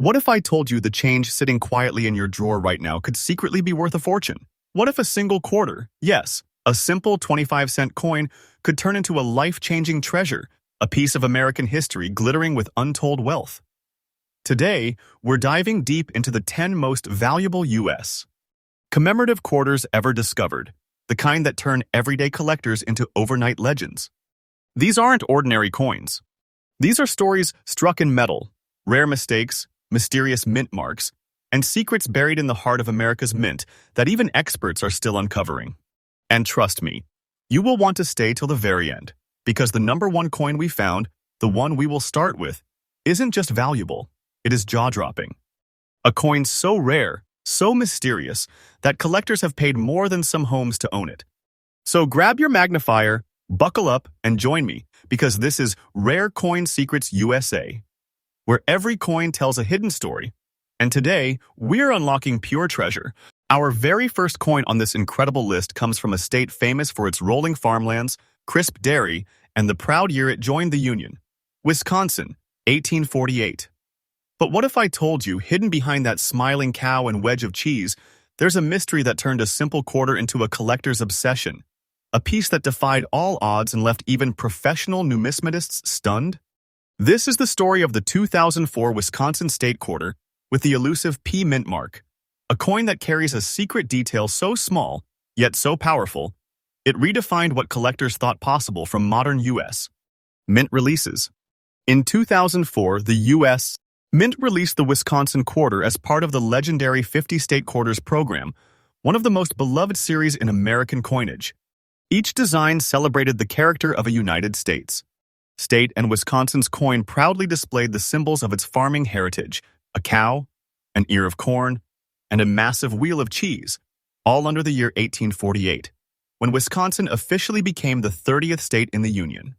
What if I told you the change sitting quietly in your drawer right now could secretly be worth a fortune? What if a single quarter, yes, a simple 25-cent coin, could turn into a life-changing treasure, a piece of American history glittering with untold wealth? Today, we're diving deep into the 10 most valuable U.S. commemorative quarters ever discovered, the kind that turn everyday collectors into overnight legends. These aren't ordinary coins. These are stories struck in metal, rare mistakes, mysterious mint marks, and secrets buried in the heart of America's mint that even experts are still uncovering. And trust me, you will want to stay till the very end, because the number one coin we found, the one we will start with, isn't just valuable, it is jaw-dropping. A coin so rare, so mysterious, that collectors have paid more than some homes to own it. So grab your magnifier, buckle up, and join me, because this is Rare Coin Secrets USA, where every coin tells a hidden story. And today, we're unlocking pure treasure. Our very first coin on this incredible list comes from a state famous for its rolling farmlands, crisp dairy, and the proud year it joined the Union, Wisconsin, 1848. But what if I told you, hidden behind that smiling cow and wedge of cheese, there's a mystery that turned a simple quarter into a collector's obsession, a piece that defied all odds and left even professional numismatists stunned? This is the story of the 2004 Wisconsin State Quarter with the elusive P mint mark, a coin that carries a secret detail so small, yet so powerful, it redefined what collectors thought possible from modern U.S. mint releases. In 2004, the U.S. Mint released the Wisconsin Quarter as part of the legendary 50 State Quarters program, one of the most beloved series in American coinage. Each design celebrated the character of a United States. State and Wisconsin's coin proudly displayed the symbols of its farming heritage, a cow, an ear of corn, and a massive wheel of cheese, all under the year 1848, when Wisconsin officially became the 30th state in the Union.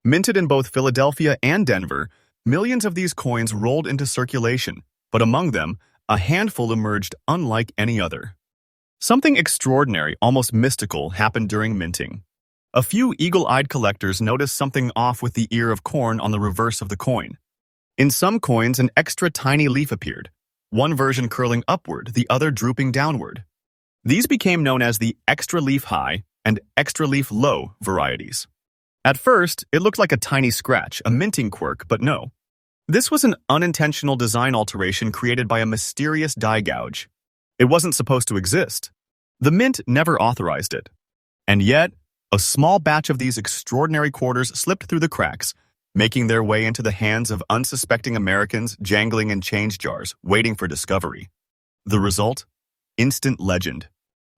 Minted in both Philadelphia and Denver, millions of these coins rolled into circulation, but among them, a handful emerged unlike any other. Something extraordinary, almost mystical, happened during minting. A few eagle-eyed collectors noticed something off with the ear of corn on the reverse of the coin. In some coins, an extra tiny leaf appeared, one version curling upward, the other drooping downward. These became known as the extra leaf high and extra leaf low varieties. At first, it looked like a tiny scratch, a minting quirk, but no. This was an unintentional design alteration created by a mysterious die gouge. It wasn't supposed to exist. The mint never authorized it. And yet, a small batch of these extraordinary quarters slipped through the cracks, making their way into the hands of unsuspecting Americans jangling in change jars, waiting for discovery. The result? Instant legend.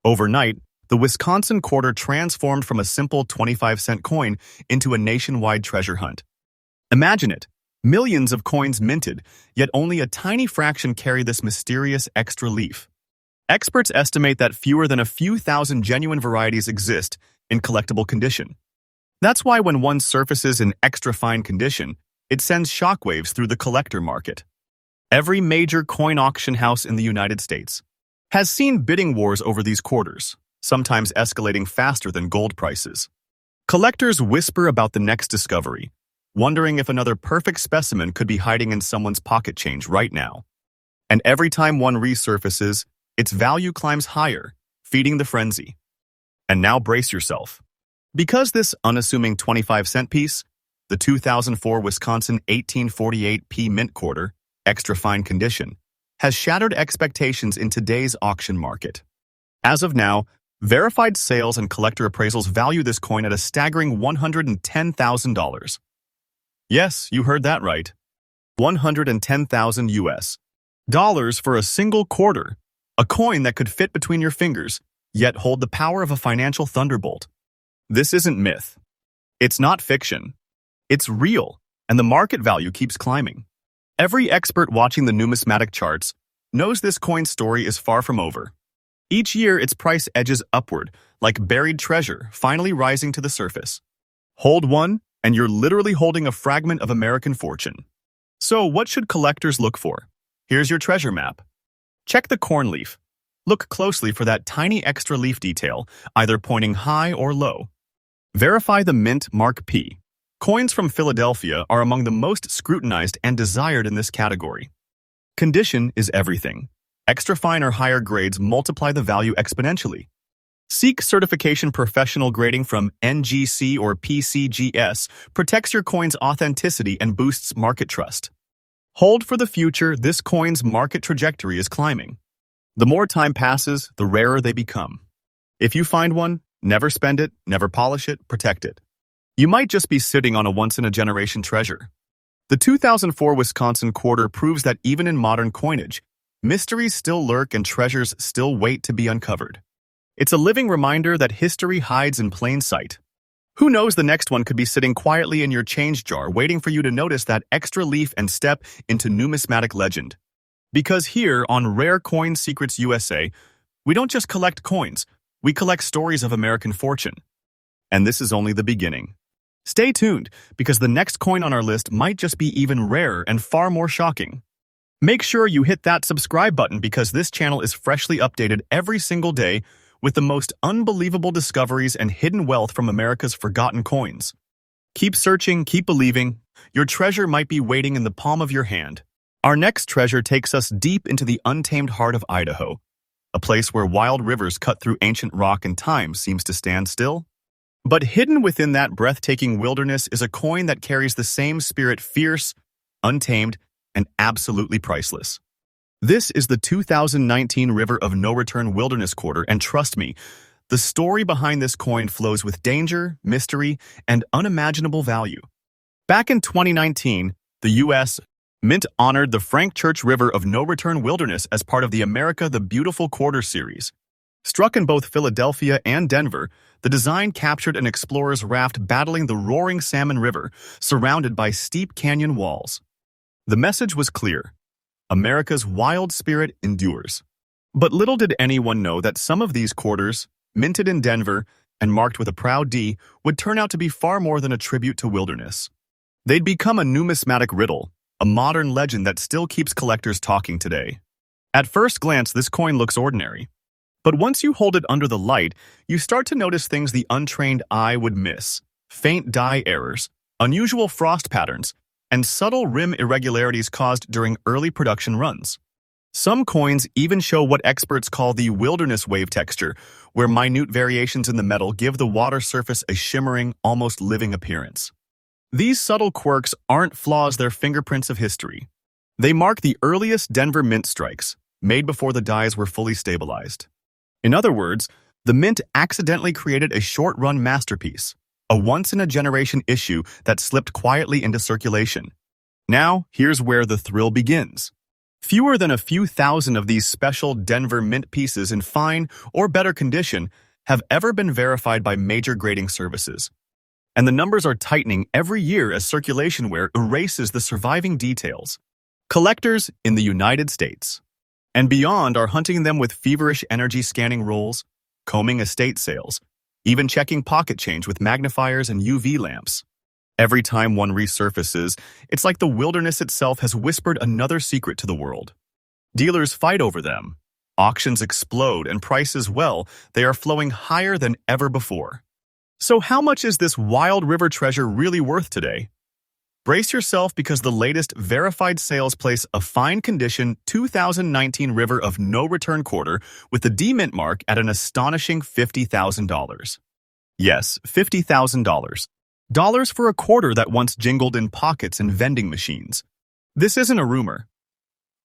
Overnight, the Wisconsin Quarter transformed from a simple 25-cent coin into a nationwide treasure hunt. Imagine it, millions of coins minted, yet only a tiny fraction carry this mysterious extra leaf. Experts estimate that fewer than a few thousand genuine varieties exist in collectible condition. That's why when one surfaces in extra fine condition, it sends shockwaves through the collector market. Every major coin auction house in the United States has seen bidding wars over these quarters, sometimes escalating faster than gold prices. Collectors whisper about the next discovery, wondering if another perfect specimen could be hiding in someone's pocket change right now. And every time one resurfaces, its value climbs higher, feeding the frenzy. And now brace yourself. Because this unassuming 25-cent piece, the 2004 Wisconsin 1848 P mint quarter, extra fine condition, has shattered expectations in today's auction market. As of now, verified sales and collector appraisals value this coin at a staggering $110,000. Yes, you heard that right. $110,000 US dollars for a single quarter, a coin that could fit between your fingers, yet hold the power of a financial thunderbolt. This isn't myth. It's not fiction. It's real, and the market value keeps climbing. Every expert watching the numismatic charts knows this coin's story is far from over. Each year, its price edges upward, like buried treasure finally rising to the surface. Hold one, and you're literally holding a fragment of American fortune. So what should collectors look for? Here's your treasure map. Check the corn leaf. Look closely for that tiny extra leaf detail, either pointing high or low. Verify the mint mark P. Coins from Philadelphia are among the most scrutinized and desired in this category. Condition is everything. Extra fine or higher grades multiply the value exponentially. Seek certification. Professional grading from NGC or PCGS protects your coin's authenticity and boosts market trust. Hold for the future. This coin's market trajectory is climbing. The more time passes, the rarer they become. If you find one, never spend it, never polish it, protect it. You might just be sitting on a once-in-a-generation treasure. The 2004 Wisconsin quarter proves that even in modern coinage, mysteries still lurk and treasures still wait to be uncovered. It's a living reminder that history hides in plain sight. Who knows, the next one could be sitting quietly in your change jar waiting for you to notice that extra leaf and step into numismatic legend. Because here on Rare Coin Secrets USA, we don't just collect coins, we collect stories of American fortune. And this is only the beginning. Stay tuned, because the next coin on our list might just be even rarer and far more shocking. Make sure you hit that subscribe button, because this channel is freshly updated every single day with the most unbelievable discoveries and hidden wealth from America's forgotten coins. Keep searching, keep believing. Your treasure might be waiting in the palm of your hand. Our next treasure takes us deep into the untamed heart of Idaho, a place where wild rivers cut through ancient rock and time seems to stand still. But hidden within that breathtaking wilderness is a coin that carries the same spirit: fierce, untamed, and absolutely priceless. This is the 2019 River of No Return Wilderness Quarter, and trust me, the story behind this coin flows with danger, mystery, and unimaginable value. Back in 2019, the U.S. Mint honored the Frank Church River of No Return Wilderness as part of the America the Beautiful Quarter series. Struck in both Philadelphia and Denver, the design captured an explorer's raft battling the roaring Salmon River, surrounded by steep canyon walls. The message was clear: America's wild spirit endures. But little did anyone know that some of these quarters, minted in Denver and marked with a proud D, would turn out to be far more than a tribute to wilderness. They'd become a numismatic riddle, a modern legend that still keeps collectors talking today. At first glance, this coin looks ordinary. But once you hold it under the light, you start to notice things the untrained eye would miss: faint dye errors, unusual frost patterns, and subtle rim irregularities caused during early production runs. Some coins even show what experts call the wilderness wave texture, where minute variations in the metal give the water surface a shimmering, almost living appearance. These subtle quirks aren't flaws, they're fingerprints of history. They mark the earliest Denver mint strikes, made before the dyes were fully stabilized. In other words, the mint accidentally created a short-run masterpiece, a once-in-a-generation issue that slipped quietly into circulation. Now, here's where the thrill begins. Fewer than a few thousand of these special Denver mint pieces in fine or better condition have ever been verified by major grading services. And the numbers are tightening every year as circulation wear erases the surviving details. Collectors in the United States and beyond are hunting them with feverish energy scanning rolls, combing estate sales, even checking pocket change with magnifiers and UV lamps. Every time one resurfaces, it's like the wilderness itself has whispered another secret to the world. Dealers fight over them. Auctions explode, and prices, well, they are flowing higher than ever before. So how much is this wild river treasure really worth today? Brace yourself, because the latest verified sales place a fine condition 2019 River of No Return quarter with the D mint mark at an astonishing $50,000. Yes, $50,000. Dollars for a quarter that once jingled in pockets and vending machines. This isn't a rumor.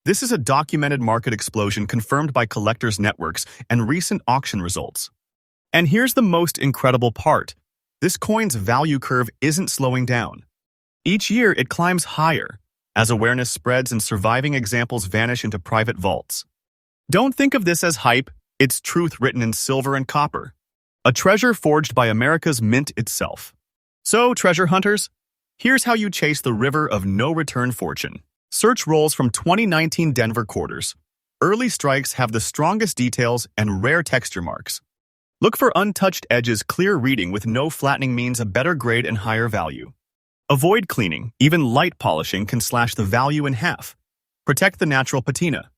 This is a documented market explosion confirmed by collectors' networks and recent auction results. And here's the most incredible part: this coin's value curve isn't slowing down. Each year, it climbs higher as awareness spreads and surviving examples vanish into private vaults. Don't think of this as hype, it's truth written in silver and copper. A treasure forged by America's mint itself. So, treasure hunters, here's how you chase the river of no return fortune. Search rolls from 2019 Denver quarters. Early strikes have the strongest details and rare texture marks. Look for untouched edges. Clear reading with no flattening means a better grade and higher value. Avoid cleaning. Even light polishing can slash the value in half. Protect the natural patina.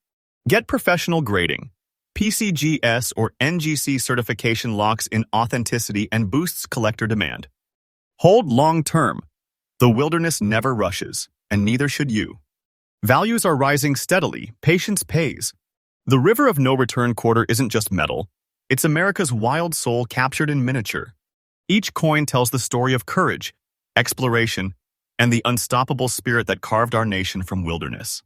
Get professional grading. PCGS or NGC certification locks in authenticity and boosts collector demand. Hold long term. The wilderness never rushes, and neither should you. Values are rising steadily. Patience pays. The River of No Return quarter isn't just metal. It's America's wild soul captured in miniature. Each coin tells the story of courage, exploration, and the unstoppable spirit that carved our nation from wilderness.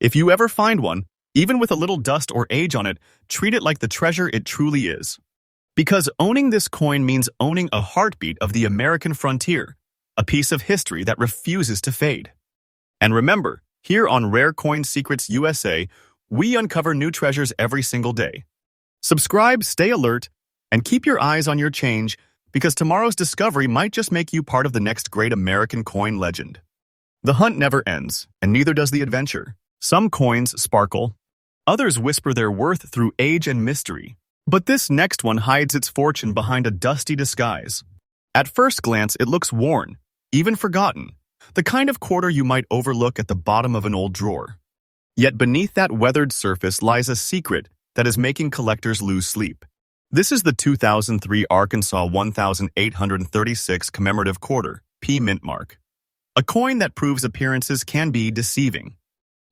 If you ever find one, even with a little dust or age on it, treat it like the treasure it truly is. Because owning this coin means owning a heartbeat of the American frontier, a piece of history that refuses to fade. And remember, here on Rare Coin Secrets USA, we uncover new treasures every single day. Subscribe, stay alert, and keep your eyes on your change, because tomorrow's discovery might just make you part of the next great American coin legend. The hunt never ends, and neither does the adventure. Some coins sparkle. Others whisper their worth through age and mystery. But this next one hides its fortune behind a dusty disguise. At first glance, it looks worn, even forgotten, the kind of quarter you might overlook at the bottom of an old drawer. Yet beneath that weathered surface lies a secret that is making collectors lose sleep. This is the 2003 Arkansas 1836 commemorative quarter, P mint mark. A coin that proves appearances can be deceiving.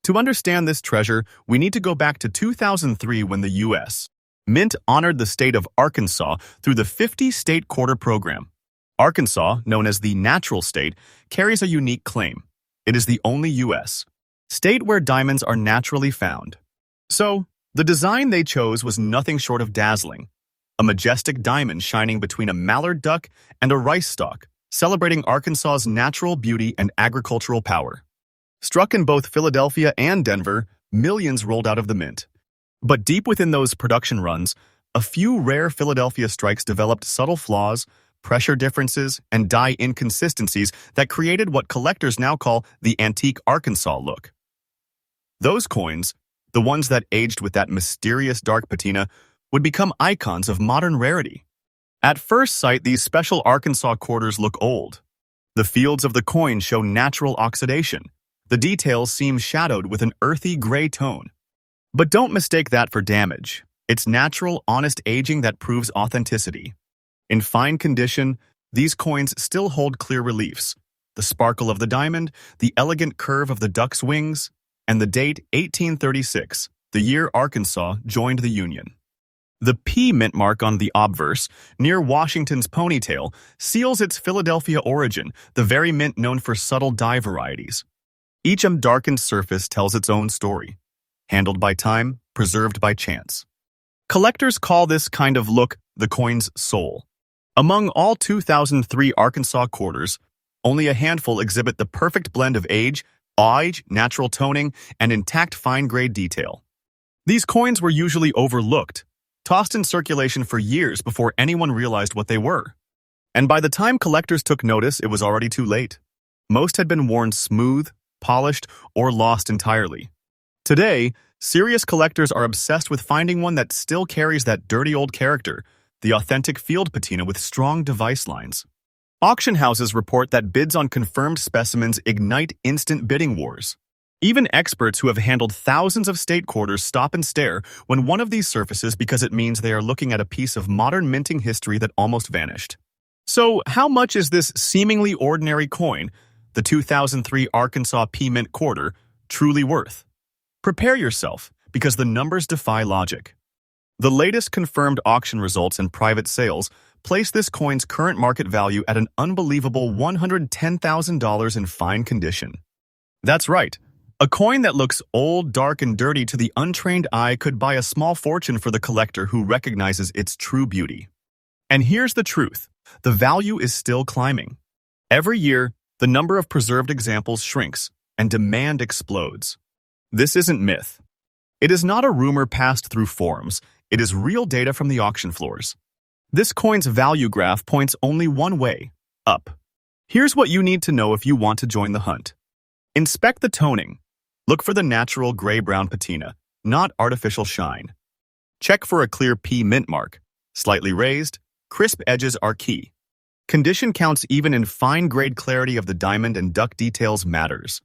To understand this treasure, we need to go back to 2003 when the U.S. Mint honored the state of Arkansas through the 50-state quarter program. Arkansas, known as the natural state, carries a unique claim. It is the only U.S. state where diamonds are naturally found. So, the design they chose was nothing short of dazzling. A majestic diamond shining between a mallard duck and a rice stalk, celebrating Arkansas's natural beauty and agricultural power. Struck in both Philadelphia and Denver, millions rolled out of the mint. But deep within those production runs, a few rare Philadelphia strikes developed subtle flaws, pressure differences, and die inconsistencies that created what collectors now call the antique Arkansas look. Those coins, the ones that aged with that mysterious dark patina, would become icons of modern rarity. At first sight, these special Arkansas quarters look old. The fields of the coin show natural oxidation. The details seem shadowed with an earthy gray tone. But don't mistake that for damage. It's natural, honest aging that proves authenticity. In fine condition, these coins still hold clear reliefs: the sparkle of the diamond, the elegant curve of the duck's wings, and the date 1836, the year Arkansas joined the Union. The P mint mark on the obverse, near Washington's ponytail, seals its Philadelphia origin, the very mint known for subtle dye varieties. Each darkened surface tells its own story, handled by time, preserved by chance. Collectors call this kind of look the coin's soul. Among all 2003 Arkansas quarters, only a handful exhibit the perfect blend of age, natural toning, and intact fine-grade detail. These coins were usually overlooked, tossed in circulation for years before anyone realized what they were. And by the time collectors took notice, it was already too late. Most had been worn smooth, polished, or lost entirely. Today, serious collectors are obsessed with finding one that still carries that dirty old character, the authentic field patina with strong device lines. Auction houses report that bids on confirmed specimens ignite instant bidding wars. Even experts who have handled thousands of state quarters stop and stare when one of these surfaces, because it means they are looking at a piece of modern minting history that almost vanished. So, how much is this seemingly ordinary coin, the 2003 Arkansas P mint quarter, truly worth? Prepare yourself, because the numbers defy logic. The latest confirmed auction results and private sales place this coin's current market value at an unbelievable $110,000 in fine condition. That's right. A coin that looks old, dark, and dirty to the untrained eye could buy a small fortune for the collector who recognizes its true beauty. And here's the truth: the value is still climbing. Every year, the number of preserved examples shrinks, and demand explodes. This isn't myth. It is not a rumor passed through forums. It is real data from the auction floors. This coin's value graph points only one way: up. Here's what you need to know if you want to join the hunt. Inspect the toning. Look for the natural gray-brown patina, not artificial shine. Check for a clear P mint mark. Slightly raised, crisp edges are key. Condition counts even in fine-grade clarity of the diamond and duck details matters.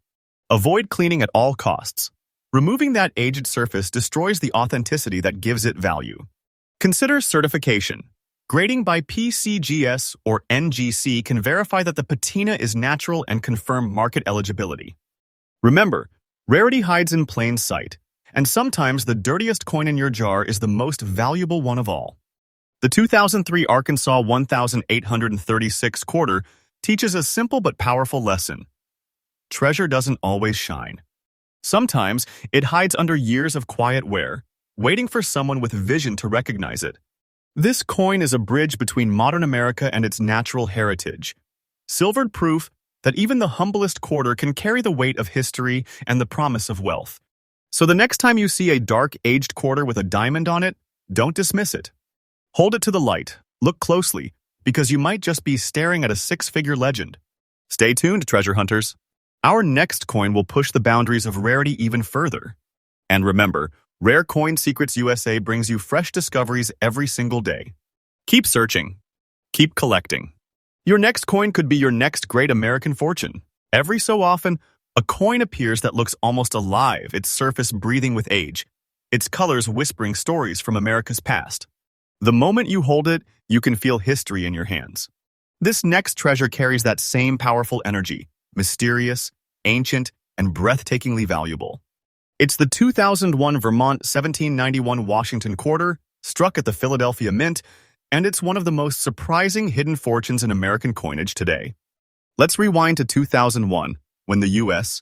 Avoid cleaning at all costs. Removing that aged surface destroys the authenticity that gives it value. Consider certification. Grading by PCGS or NGC can verify that the patina is natural and confirm market eligibility. Remember, Rarity hides in plain sight, and sometimes the dirtiest coin in your jar is the most valuable one of all. The 2003 Arkansas 1836 quarter teaches a simple but powerful lesson. Treasure doesn't always shine. Sometimes it hides under years of quiet wear, waiting for someone with vision to recognize it. This coin is a bridge between modern America and its natural heritage, silvered proof that even the humblest quarter can carry the weight of history and the promise of wealth. So the next time you see a dark, aged quarter with a diamond on it, don't dismiss it. Hold it to the light, look closely, because you might just be staring at a six-figure legend. Stay tuned, treasure hunters. Our next coin will push the boundaries of rarity even further. And remember, Rare Coin Secrets USA brings you fresh discoveries every single day. Keep searching. Keep collecting. Your next coin could be your next great American fortune. Every so often, a coin appears that looks almost alive, its surface breathing with age, its colors whispering stories from America's past. The moment you hold it, you can feel history in your hands. This next treasure carries that same powerful energy, mysterious, ancient, and breathtakingly valuable. It's the 2001 Vermont 1791 Washington quarter, struck at the Philadelphia Mint, and it's one of the most surprising hidden fortunes in American coinage today. Let's rewind to 2001, when the U.S.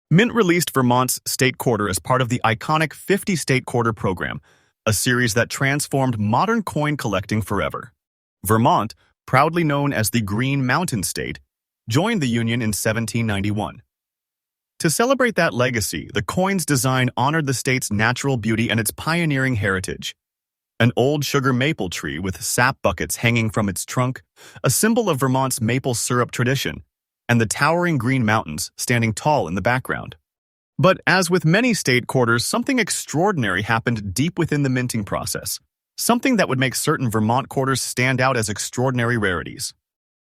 Mint released Vermont's state quarter as part of the iconic 50-state quarter program, a series that transformed modern coin collecting forever. Vermont, proudly known as the Green Mountain State, joined the Union in 1791. To celebrate that legacy, the coin's design honored the state's natural beauty and its pioneering heritage. An old sugar maple tree with sap buckets hanging from its trunk, a symbol of Vermont's maple syrup tradition, and the towering Green Mountains standing tall in the background. But as with many state quarters, something extraordinary happened deep within the minting process, something that would make certain Vermont quarters stand out as extraordinary rarities.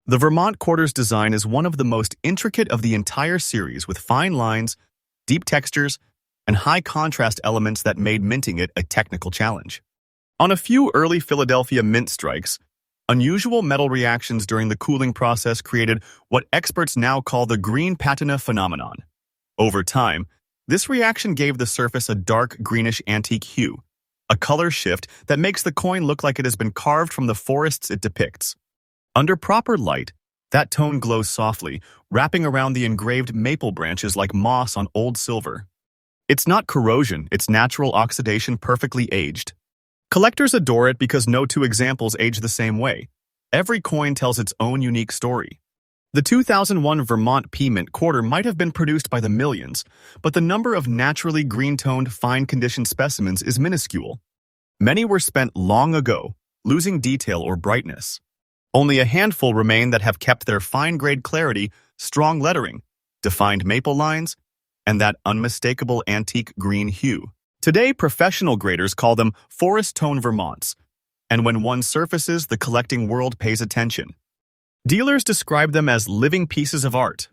The Vermont quarter's design is one of the most intricate of the entire series, with fine lines, deep textures, and high contrast elements that made minting it a technical challenge. On a few early Philadelphia mint strikes, unusual metal reactions during the cooling process created what experts now call the green patina phenomenon. Over time, this reaction gave the surface a dark greenish antique hue, a color shift that makes the coin look like it has been carved from the forests it depicts. Under proper light, that tone glows softly, wrapping around the engraved maple branches like moss on old silver. It's not corrosion, it's natural oxidation perfectly aged. Collectors adore it because no two examples age the same way. Every coin tells its own unique story. The 2001 Vermont P Mint quarter might have been produced by the millions, but the number of naturally green-toned, fine-conditioned specimens is minuscule. Many were spent long ago, losing detail or brightness. Only a handful remain that have kept their fine-grade clarity, strong lettering, defined maple lines, and that unmistakable antique green hue. Today, professional graders call them forest tone Vermonts, and when one surfaces, the collecting world pays attention. Dealers describe them as living pieces of art,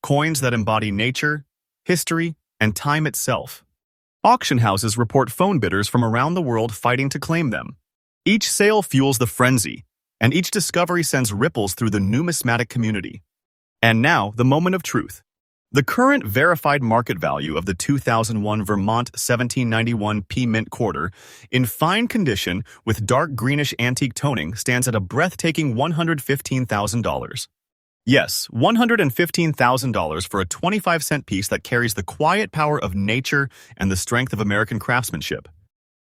coins that embody nature, history, and time itself. Auction houses report phone bidders from around the world fighting to claim them. Each sale fuels the frenzy, and each discovery sends ripples through the numismatic community. And now, the moment of truth. The current verified market value of the 2001 Vermont 1791 P Mint quarter, in fine condition with dark greenish antique toning, stands at a breathtaking $115,000. Yes, $115,000 for a 25-cent piece that carries the quiet power of nature and the strength of American craftsmanship.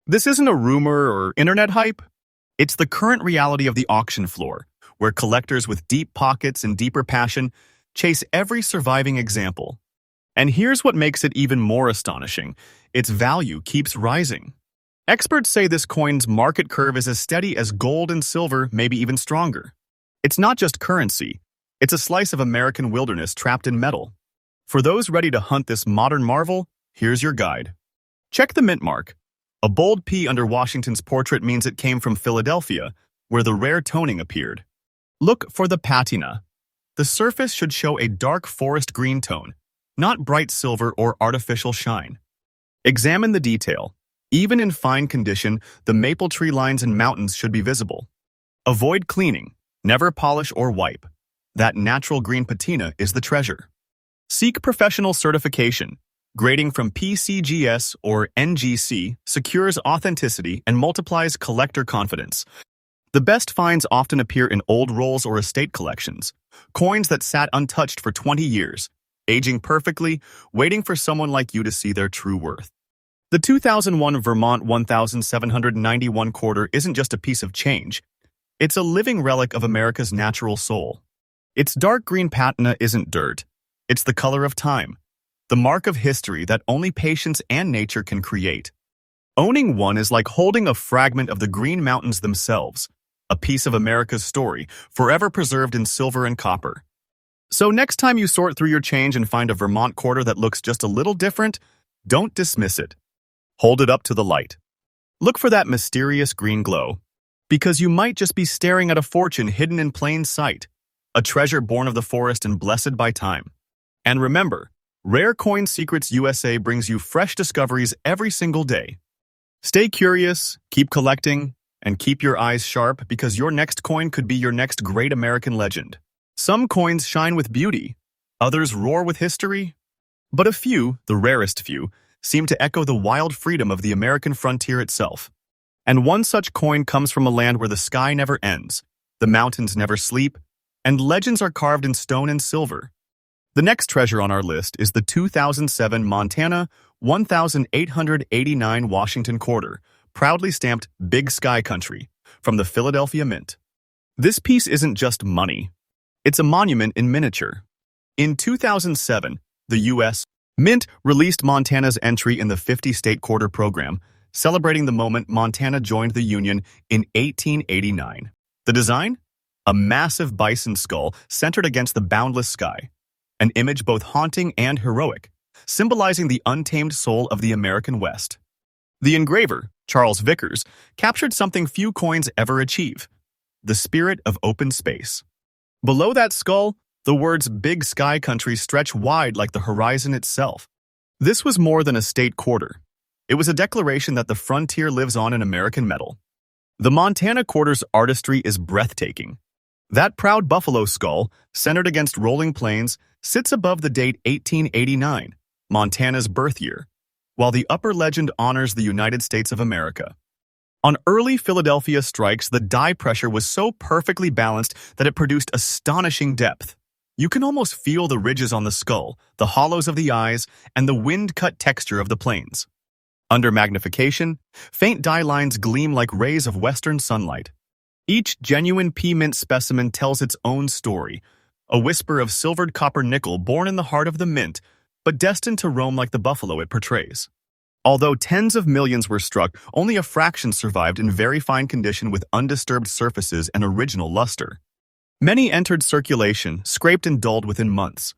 This isn't a rumor or internet hype. It's the current reality of the auction floor, where collectors with deep pockets and deeper passion chase every surviving example. And here's what makes it even more astonishing. Its value keeps rising. Experts say this coin's market curve is as steady as gold and silver, maybe even stronger. It's not just currency. It's a slice of American wilderness trapped in metal. For those ready to hunt this modern marvel, here's your guide. Check the mint mark. A bold P under Washington's portrait means it came from Philadelphia, where the rare toning appeared. Look for the patina. The surface should show a dark forest green tone, not bright silver or artificial shine. Examine the detail. Even in fine condition, the maple tree lines and mountains should be visible. Avoid cleaning. Never polish or wipe. That natural green patina is the treasure. Seek professional certification. Grading from PCGS or NGC secures authenticity and multiplies collector confidence. The best finds often appear in old rolls or estate collections, coins that sat untouched for 20 years, aging perfectly, waiting for someone like you to see their true worth. The 2001 Vermont 1791 quarter isn't just a piece of change. It's a living relic of America's natural soul. Its dark green patina isn't dirt. It's the color of time, the mark of history that only patience and nature can create. Owning one is like holding a fragment of the Green Mountains themselves, a piece of America's story, forever preserved in silver and copper. So next time you sort through your change and find a Vermont quarter that looks just a little different, don't dismiss it. Hold it up to the light. Look for that mysterious green glow, because you might just be staring at a fortune hidden in plain sight, a treasure born of the forest and blessed by time. And remember, Rare Coin Secrets USA brings you fresh discoveries every single day. Stay curious, keep collecting, and keep your eyes sharp because your next coin could be your next great American legend. Some coins shine with beauty, others roar with history, but a few, the rarest few, seem to echo the wild freedom of the American frontier itself. And one such coin comes from a land where the sky never ends, the mountains never sleep, and legends are carved in stone and silver. The next treasure on our list is the 2007 Montana 1889 Washington quarter, proudly stamped Big Sky Country, from the Philadelphia Mint. This piece isn't just money. It's a monument in miniature. In 2007, the U.S. Mint released Montana's entry in the 50-state quarter program, celebrating the moment Montana joined the Union in 1889. The design? A massive bison skull centered against the boundless sky, an image both haunting and heroic, symbolizing the untamed soul of the American West. The engraver, Charles Vickers, captured something few coins ever achieve: the spirit of open space. Below that skull, the words Big Sky Country stretch wide like the horizon itself. This was more than a state quarter. It was a declaration that the frontier lives on in American metal. The Montana quarter's artistry is breathtaking. That proud buffalo skull, centered against rolling plains, sits above the date 1889, Montana's birth year, while the upper legend honors the United States of America. On early Philadelphia strikes, the die pressure was so perfectly balanced that it produced astonishing depth. You can almost feel the ridges on the skull, the hollows of the eyes, and the wind-cut texture of the plains. Under magnification, faint die lines gleam like rays of western sunlight. Each genuine P-Mint specimen tells its own story, a whisper of silvered copper nickel born in the heart of the mint, but destined to roam like the buffalo it portrays. Although tens of millions were struck, only a fraction survived in very fine condition with undisturbed surfaces and original luster. Many entered circulation, scraped and dulled within months.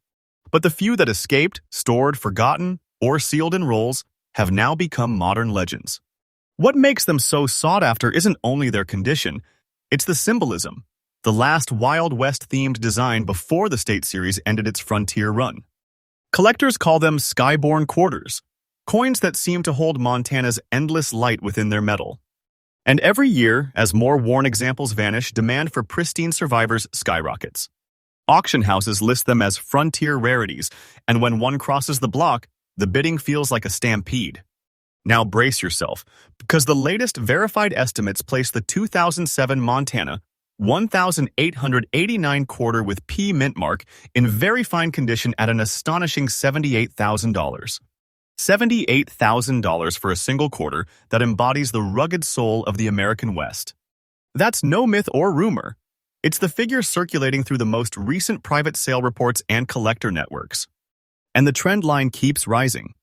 But the few that escaped, stored, forgotten, or sealed in rolls, have now become modern legends. What makes them so sought after isn't only their condition, it's the symbolism, the last Wild West-themed design before the State Series ended its frontier run. Collectors call them skyborn quarters, coins that seem to hold Montana's endless light within their metal. And every year, as more worn examples vanish, demand for pristine survivors skyrockets. Auction houses list them as frontier rarities, and when one crosses the block, the bidding feels like a stampede. Now brace yourself, because the latest verified estimates place the 2007 Montana 1889 quarter with P mint mark in very fine condition at an astonishing $78,000. $78,000 for a single quarter that embodies the rugged soul of the American West. That's no myth or rumor. It's the figure circulating through the most recent private sale reports and collector networks. And the trend line keeps rising.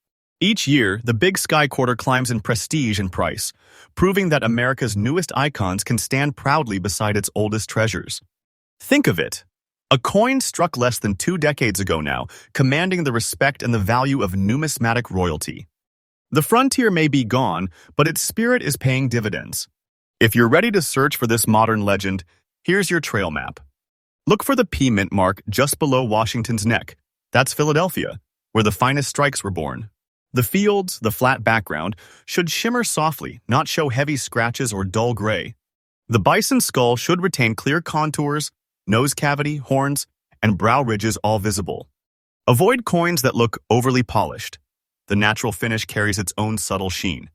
Each year, the Big Sky quarter climbs in prestige and price, proving that America's newest icons can stand proudly beside its oldest treasures. Think of it. A coin struck less than 2 decades ago now, commanding the respect and the value of numismatic royalty. The frontier may be gone, but its spirit is paying dividends. If you're ready to search for this modern legend, here's your trail map. Look for the P mint mark just below Washington's neck. That's Philadelphia, where the finest strikes were born. The fields, the flat background, should shimmer softly, not show heavy scratches or dull gray. The bison skull should retain clear contours, nose cavity, horns, and brow ridges all visible. Avoid coins that look overly polished. The natural finish carries its own subtle sheen.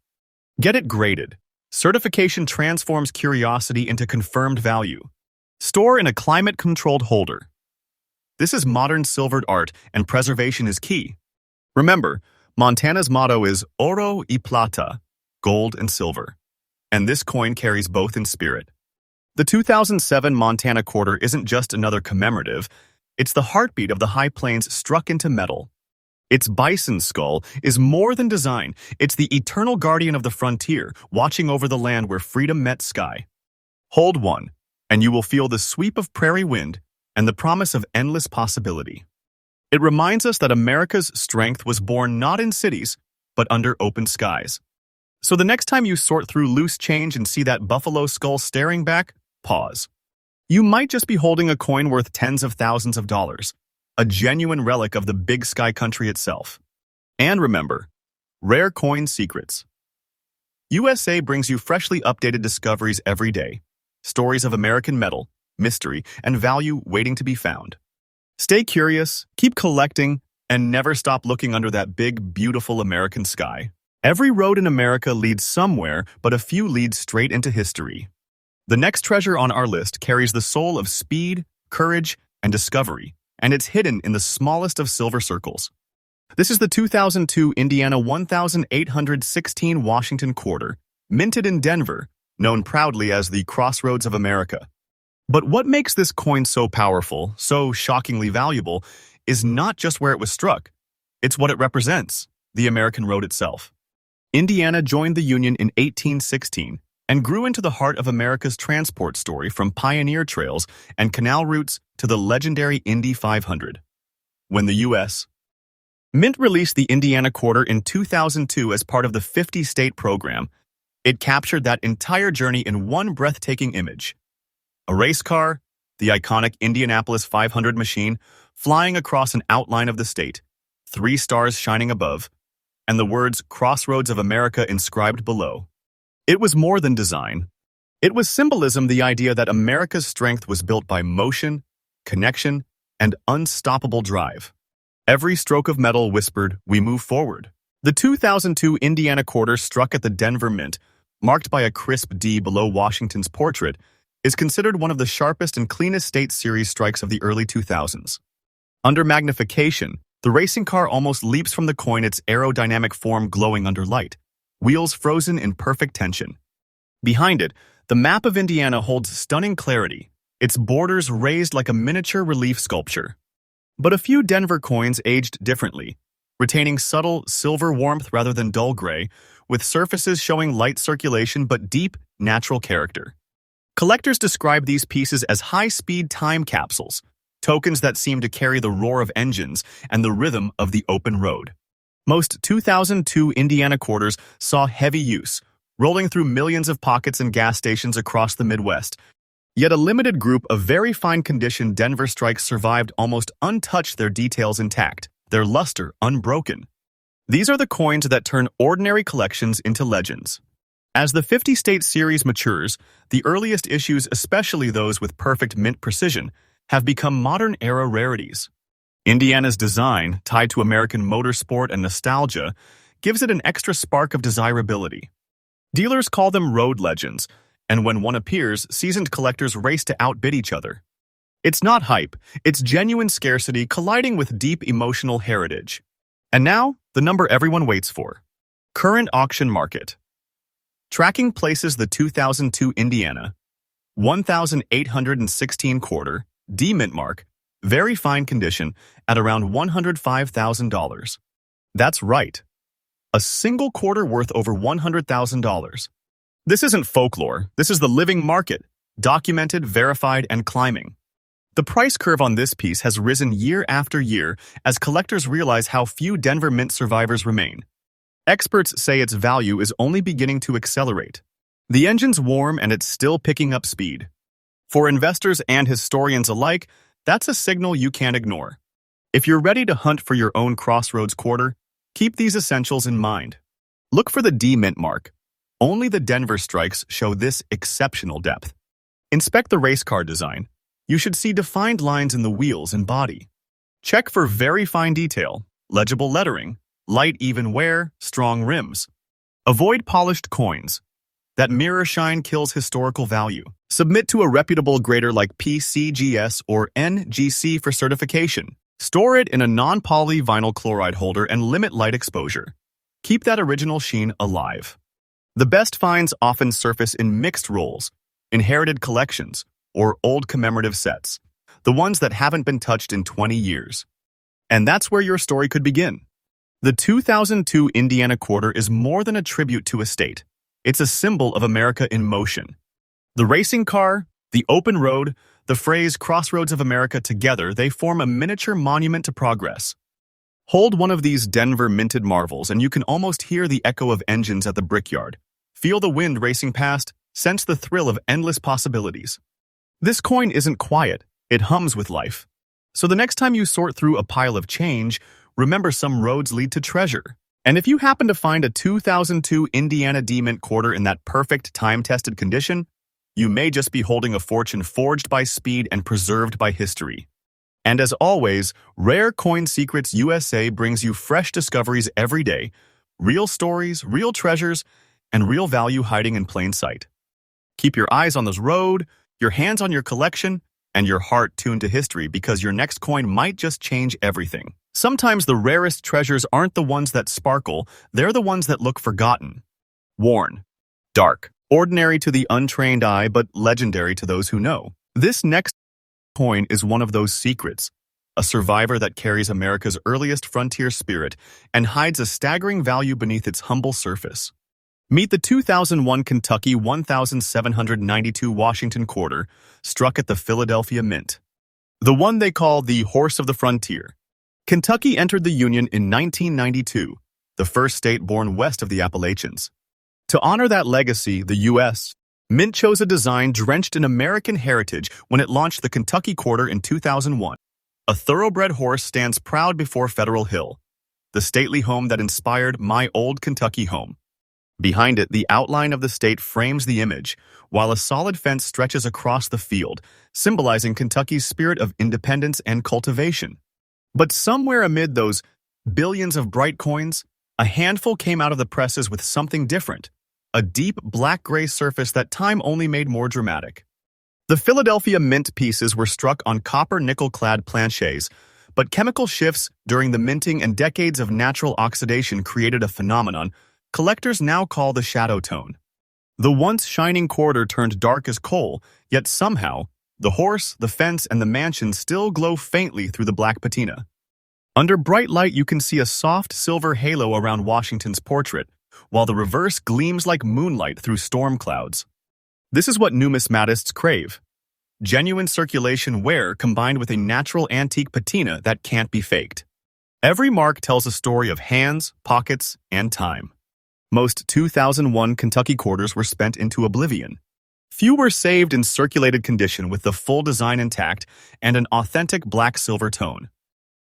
Get it graded. Certification transforms curiosity into confirmed value. Store in a climate-controlled holder. This is modern silvered art, and preservation is key. Remember, Montana's motto is oro y plata, gold and silver. And this coin carries both in spirit. The 2007 Montana quarter isn't just another commemorative, it's the heartbeat of the High Plains struck into metal. Its bison skull is more than design, it's the eternal guardian of the frontier, watching over the land where freedom met sky. Hold one, and you will feel the sweep of prairie wind and the promise of endless possibility. It reminds us that America's strength was born not in cities, but under open skies. So the next time you sort through loose change and see that buffalo skull staring back, pause. You might just be holding a coin worth tens of thousands of dollars, a genuine relic of the big sky country itself. And remember, rare coin secrets. USA brings you freshly updated discoveries every day, stories of American metal, mystery, and value waiting to be found. Stay curious, keep collecting, and never stop looking under that big, beautiful American sky. Every road in America leads somewhere, but a few lead straight into history. The next treasure on our list carries the soul of speed, courage, and discovery, and it's hidden in the smallest of silver circles. This is the 2002 Indiana 1816 Washington quarter, minted in Denver, known proudly as the Crossroads of America. But what makes this coin so powerful, so shockingly valuable, is not just where it was struck. It's what it represents, the American road itself. Indiana joined the Union in 1816 and grew into the heart of America's transport story, from pioneer trails and canal routes to the legendary Indy 500. When the U.S. Mint released the Indiana quarter in 2002 as part of the 50-state program, it captured that entire journey in one breathtaking image. A race car, the iconic Indianapolis 500 machine, flying across an outline of the state, 3 stars shining above, and the words Crossroads of America inscribed below. It was more than design. It was symbolism, the idea that America's strength was built by motion, connection, and unstoppable drive. Every stroke of metal whispered, "We move forward." The 2002 Indiana quarter, struck at the Denver Mint, marked by a crisp D below Washington's portrait, is considered one of the sharpest and cleanest state series strikes of the early 2000s. Under magnification, the racing car almost leaps from the coin, its aerodynamic form glowing under light, wheels frozen in perfect tension. Behind it, the map of Indiana holds stunning clarity, its borders raised like a miniature relief sculpture. But a few Denver coins aged differently, retaining subtle silver warmth rather than dull gray, with surfaces showing light circulation but deep, natural character. Collectors describe these pieces as high-speed time capsules, tokens that seem to carry the roar of engines and the rhythm of the open road. Most 2002 Indiana quarters saw heavy use, rolling through millions of pockets and gas stations across the Midwest. Yet a limited group of very fine condition Denver strikes survived almost untouched, their details intact, their luster unbroken. These are the coins that turn ordinary collections into legends. As the 50-state series matures, the earliest issues, especially those with perfect mint precision, have become modern-era rarities. Indiana's design, tied to American motorsport and nostalgia, gives it an extra spark of desirability. Dealers call them road legends, and when one appears, seasoned collectors race to outbid each other. It's not hype, it's genuine scarcity colliding with deep emotional heritage. And now, the number everyone waits for. Current auction market. Tracking places the 2002 Indiana 1816 quarter D mint mark, very fine condition, at around $105,000. That's right. A single quarter worth over $100,000. This isn't folklore, this is the living market, documented, verified, and climbing. The price curve on this piece has risen year after year as collectors realize how few Denver Mint survivors remain. Experts say its value is only beginning to accelerate. The engine's warm and it's still picking up speed. For investors and historians alike, that's a signal you can't ignore. If you're ready to hunt for your own Crossroads quarter, keep these essentials in mind. Look for the D mint mark. Only the Denver strikes show this exceptional depth. Inspect the race car design. You should see defined lines in the wheels and body. Check for very fine detail, legible lettering, light even wear, strong rims. Avoid polished coins. That mirror shine kills historical value. Submit to a reputable grader like PCGS or NGC for certification. Store it in a non-poly vinyl chloride holder and limit light exposure. Keep that original sheen alive. The best finds often surface in mixed rolls, inherited collections, or old commemorative sets, the ones that haven't been touched in 20 years. And that's where your story could begin. The 2002 Indiana quarter is more than a tribute to a state. It's a symbol of America in motion. The racing car, the open road, the phrase "Crossroads of America" together, they form a miniature monument to progress. Hold one of these Denver minted marvels and you can almost hear the echo of engines at the brickyard. Feel the wind racing past, sense the thrill of endless possibilities. This coin isn't quiet, it hums with life. So the next time you sort through a pile of change, remember some roads lead to treasure. And if you happen to find a 2002 Indiana D-Mint quarter in that perfect time-tested condition, you may just be holding a fortune forged by speed and preserved by history. And as always, Rare Coin Secrets USA brings you fresh discoveries every day, real stories, real treasures, and real value hiding in plain sight. Keep your eyes on this road, your hands on your collection, and your heart tuned to history because your next coin might just change everything. Sometimes the rarest treasures aren't the ones that sparkle, they're the ones that look forgotten. Worn, dark, ordinary to the untrained eye, but legendary to those who know. This next coin is one of those secrets, a survivor that carries America's earliest frontier spirit and hides a staggering value beneath its humble surface. Meet the 2001 Kentucky 1792 Washington quarter, struck at the Philadelphia Mint. The one they call the Horse of the Frontier. Kentucky entered the Union in 1992, the first state born west of the Appalachians. To honor that legacy, the U.S. Mint chose a design drenched in American heritage when it launched the Kentucky quarter in 2001. A thoroughbred horse stands proud before Federal Hill, the stately home that inspired My Old Kentucky Home. Behind it, the outline of the state frames the image, while a solid fence stretches across the field, symbolizing Kentucky's spirit of independence and cultivation. But somewhere amid those billions of bright coins, a handful came out of the presses with something different, a deep black-gray surface that time only made more dramatic. The Philadelphia Mint pieces were struck on copper nickel-clad planchets, but chemical shifts during the minting and decades of natural oxidation created a phenomenon collectors now call the shadow tone. The once shining quarter turned dark as coal, yet somehow, the horse, the fence, and the mansion still glow faintly through the black patina. Under bright light, you can see a soft silver halo around Washington's portrait, while the reverse gleams like moonlight through storm clouds. This is what numismatists crave: genuine circulation wear combined with a natural antique patina that can't be faked. Every mark tells a story of hands, pockets, and time. Most 2001 Kentucky quarters were spent into oblivion. Few were saved in circulated condition with the full design intact and an authentic black-silver tone.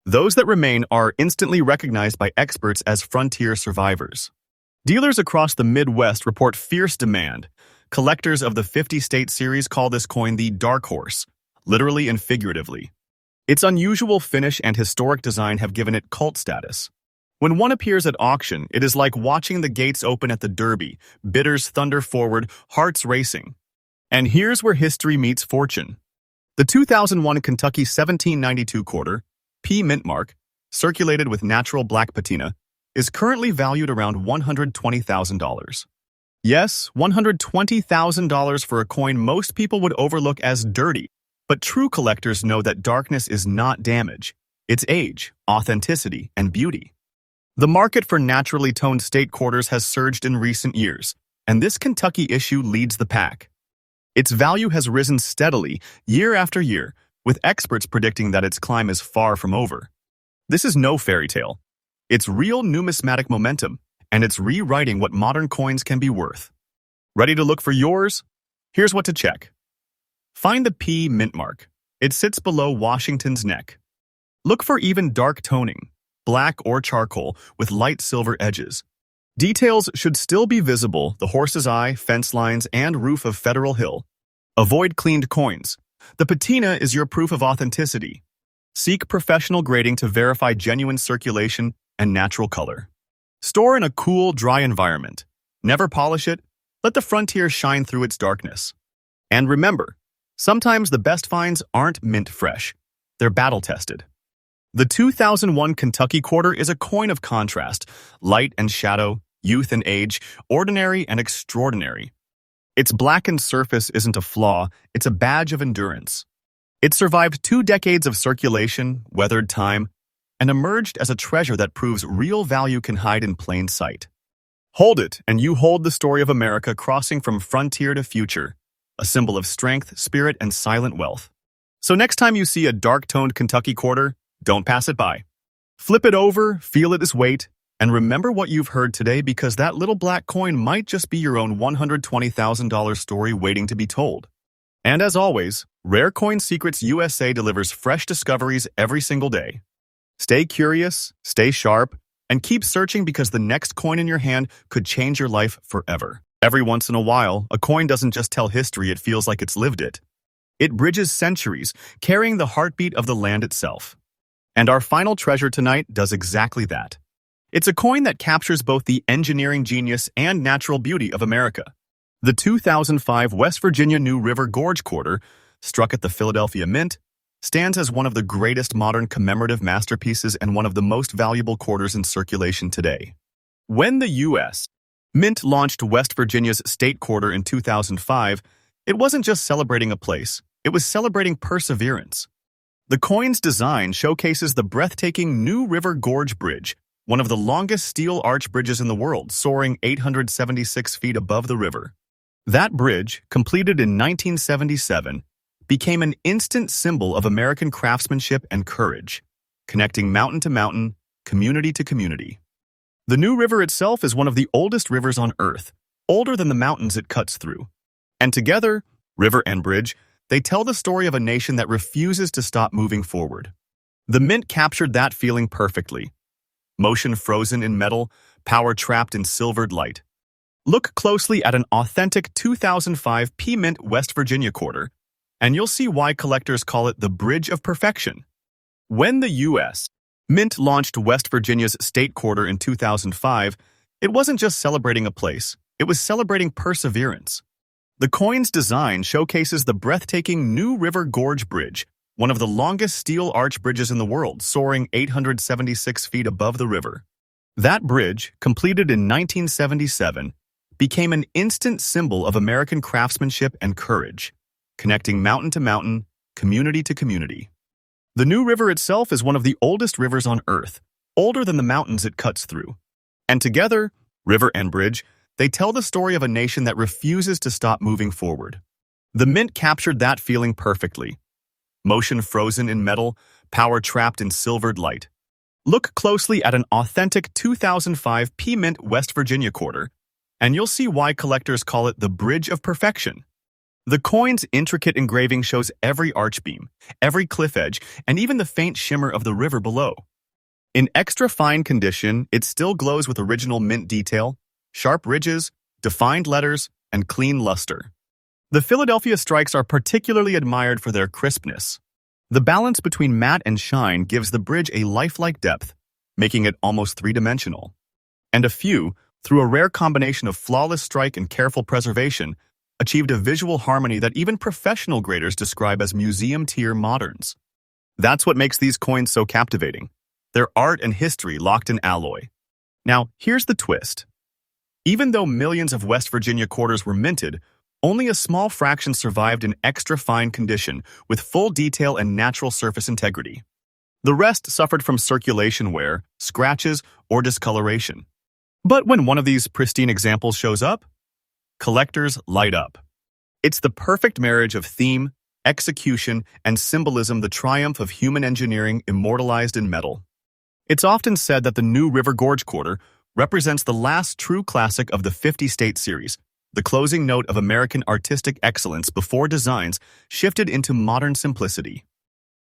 Those that remain are instantly recognized by experts as frontier survivors. Dealers across the Midwest report fierce demand. Collectors of the 50-state series call this coin the Dark Horse, literally and figuratively. Its unusual finish and historic design have given it cult status. When one appears at auction, it is like watching the gates open at the Derby, bidders thunder forward, hearts racing. And here's where history meets fortune. The 2001 Kentucky 1792 quarter, P mint mark, circulated with natural black patina, is currently valued around $120,000. Yes, $120,000 for a coin most people would overlook as dirty, but true collectors know that darkness is not damage. It's age, authenticity, and beauty. The market for naturally toned state quarters has surged in recent years, and this Kentucky issue leads the pack. Its value has risen steadily, year after year, with experts predicting that its climb is far from over. This is no fairy tale. It's real numismatic momentum, and it's rewriting what modern coins can be worth. Ready to look for yours? Here's what to check. Find the P mint mark. It sits below Washington's neck. Look for even dark toning, black or charcoal with light silver edges. Details should still be visible: the horse's eye, fence lines, and roof of Federal Hill. Avoid cleaned coins. The patina is your proof of authenticity. Seek professional grading to verify genuine circulation and natural color. Store in a cool, dry environment. Never polish it. Let the frontier shine through its darkness. And remember, sometimes the best finds aren't mint fresh. They're battle-tested. The 2001 Kentucky quarter is a coin of contrast, light and shadow, youth and age, ordinary and extraordinary. Its blackened surface isn't a flaw, it's a badge of endurance. It survived 2 decades of circulation, weathered time, and emerged as a treasure that proves real value can hide in plain sight. Hold it, and you hold the story of America crossing from frontier to future, a symbol of strength, spirit, and silent wealth. So next time you see a dark-toned Kentucky quarter, don't pass it by. Flip it over, feel its weight, and remember what you've heard today, because that little black coin might just be your own $120,000 story waiting to be told. And as always, Rare Coin Secrets USA delivers fresh discoveries every single day. Stay curious, stay sharp, and keep searching, because the next coin in your hand could change your life forever. Every once in a while, a coin doesn't just tell history, it feels like it's lived it. It bridges centuries, carrying the heartbeat of the land itself. And our final treasure tonight does exactly that. It's a coin that captures both the engineering genius and natural beauty of America. The 2005 West Virginia New River Gorge quarter, struck at the Philadelphia Mint, stands as one of the greatest modern commemorative masterpieces and one of the most valuable quarters in circulation today. When the U.S. Mint launched West Virginia's state quarter in 2005, it wasn't just celebrating a place, it was celebrating perseverance. The coin's design showcases the breathtaking New River Gorge Bridge, one of the longest steel arch bridges in the world, soaring 876 feet above the river. That bridge, completed in 1977, became an instant symbol of American craftsmanship and courage, connecting mountain to mountain, community to community. The New River itself is one of the oldest rivers on Earth, older than the mountains it cuts through. And together, river and bridge, they tell the story of a nation that refuses to stop moving forward. The Mint captured that feeling perfectly. Motion frozen in metal, power trapped in silvered light. Look closely at an authentic 2005 P-Mint West Virginia quarter, and you'll see why collectors call it the Bridge of Perfection. When the U.S. Mint launched West Virginia's state quarter in 2005, it wasn't just celebrating a place, it was celebrating perseverance. The coin's design showcases the breathtaking New River Gorge Bridge, one of the longest steel arch bridges in the world, soaring 876 feet above the river. That bridge, completed in 1977, became an instant symbol of American craftsmanship and courage, connecting mountain to mountain, community to community. The New River itself is one of the oldest rivers on Earth, older than the mountains it cuts through. And together, river and bridge, they tell the story of a nation that refuses to stop moving forward. The Mint captured that feeling perfectly. Motion frozen in metal, power trapped in silvered light. Look closely at an authentic 2005 P-Mint West Virginia quarter, and you'll see why collectors call it the Bridge of Perfection. The coin's intricate engraving shows every arch beam, every cliff edge, and even the faint shimmer of the river below. In extra fine condition, it still glows with original mint detail, sharp ridges, defined letters, and clean luster. The Philadelphia strikes are particularly admired for their crispness. The balance between matte and shine gives the bridge a lifelike depth, making it almost three-dimensional. And a few, through a rare combination of flawless strike and careful preservation, achieved a visual harmony that even professional graders describe as museum-tier moderns. That's what makes these coins so captivating. Their art and history locked in alloy. Now, here's the twist. Even though millions of West Virginia quarters were minted, only a small fraction survived in extra fine condition with full detail and natural surface integrity. The rest suffered from circulation wear, scratches, or discoloration. But when one of these pristine examples shows up, collectors light up. It's the perfect marriage of theme, execution, and symbolism, the triumph of human engineering immortalized in metal. It's often said that the New River Gorge quarter represents the last true classic of the 50-state series, the closing note of American artistic excellence before designs shifted into modern simplicity.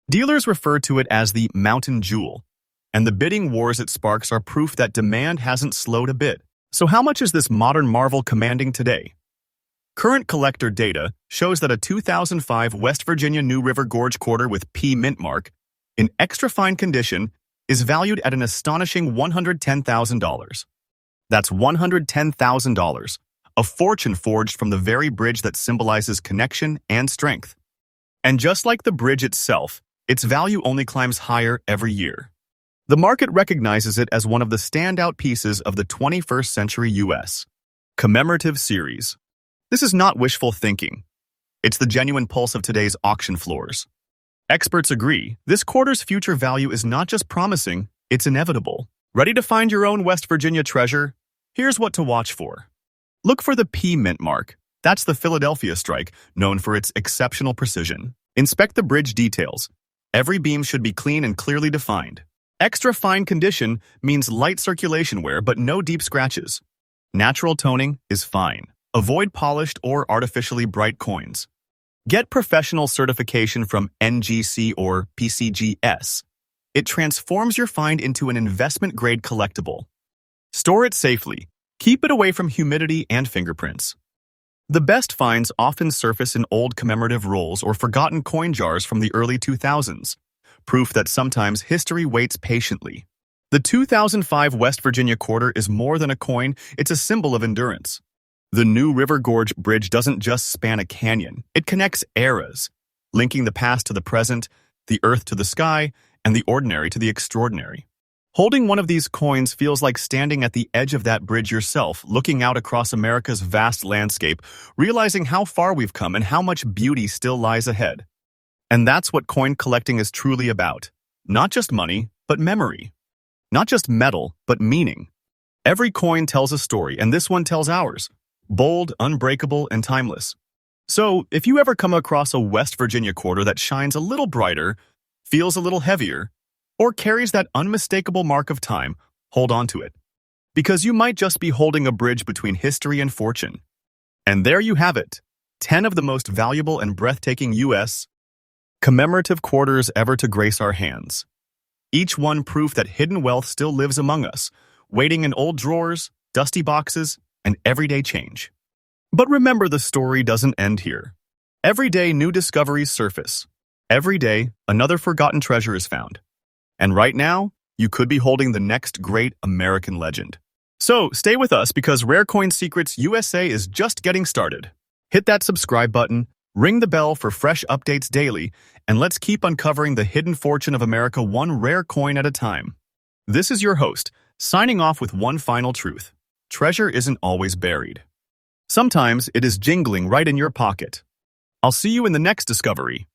Dealers refer to it as the mountain jewel, and the bidding wars it sparks are proof that demand hasn't slowed a bit. So how much is this modern marvel commanding today? Current collector data shows that a 2005 West Virginia New River Gorge quarter with P mint mark, in extra fine condition, is valued at an astonishing $110,000. That's $110,000, a fortune forged from the very bridge that symbolizes connection and strength. And just like the bridge itself, its value only climbs higher every year. The market recognizes it as one of the standout pieces of the 21st century U.S. commemorative series. This is not wishful thinking. It's the genuine pulse of today's auction floors. Experts agree, this quarter's future value is not just promising, it's inevitable. Ready to find your own West Virginia treasure? Here's what to watch for. Look for the P mint mark. That's the Philadelphia strike, known for its exceptional precision. Inspect the bridge details. Every beam should be clean and clearly defined. Extra fine condition means light circulation wear but no deep scratches. Natural toning is fine. Avoid polished or artificially bright coins. Get professional certification from NGC or PCGS. It transforms your find into an investment-grade collectible. Store it safely. Keep it away from humidity and fingerprints. The best finds often surface in old commemorative rolls or forgotten coin jars from the early 2000s, proof that sometimes history waits patiently. The 2005 West Virginia quarter is more than a coin, it's a symbol of endurance. The New River Gorge Bridge doesn't just span a canyon, it connects eras, linking the past to the present, the earth to the sky, and the ordinary to the extraordinary. Holding one of these coins feels like standing at the edge of that bridge yourself, looking out across America's vast landscape, realizing how far we've come and how much beauty still lies ahead. And that's what coin collecting is truly about. Not just money, but memory. Not just metal, but meaning. Every coin tells a story, and this one tells ours. Bold, unbreakable, and timeless. So, if you ever come across a West Virginia quarter that shines a little brighter, feels a little heavier, or carries that unmistakable mark of time, hold on to it. Because you might just be holding a bridge between history and fortune. And there you have it, 10 of the most valuable and breathtaking U.S. commemorative quarters ever to grace our hands. Each one proof that hidden wealth still lives among us, waiting in old drawers, dusty boxes, and everyday change. But remember, the story doesn't end here. Every day, new discoveries surface. Every day, another forgotten treasure is found. And right now, you could be holding the next great American legend. So, stay with us because Rare Coin Secrets USA is just getting started. Hit that subscribe button, ring the bell for fresh updates daily, and let's keep uncovering the hidden fortune of America one rare coin at a time. This is your host, signing off with one final truth. Treasure isn't always buried. Sometimes it is jingling right in your pocket. I'll see you in the next discovery.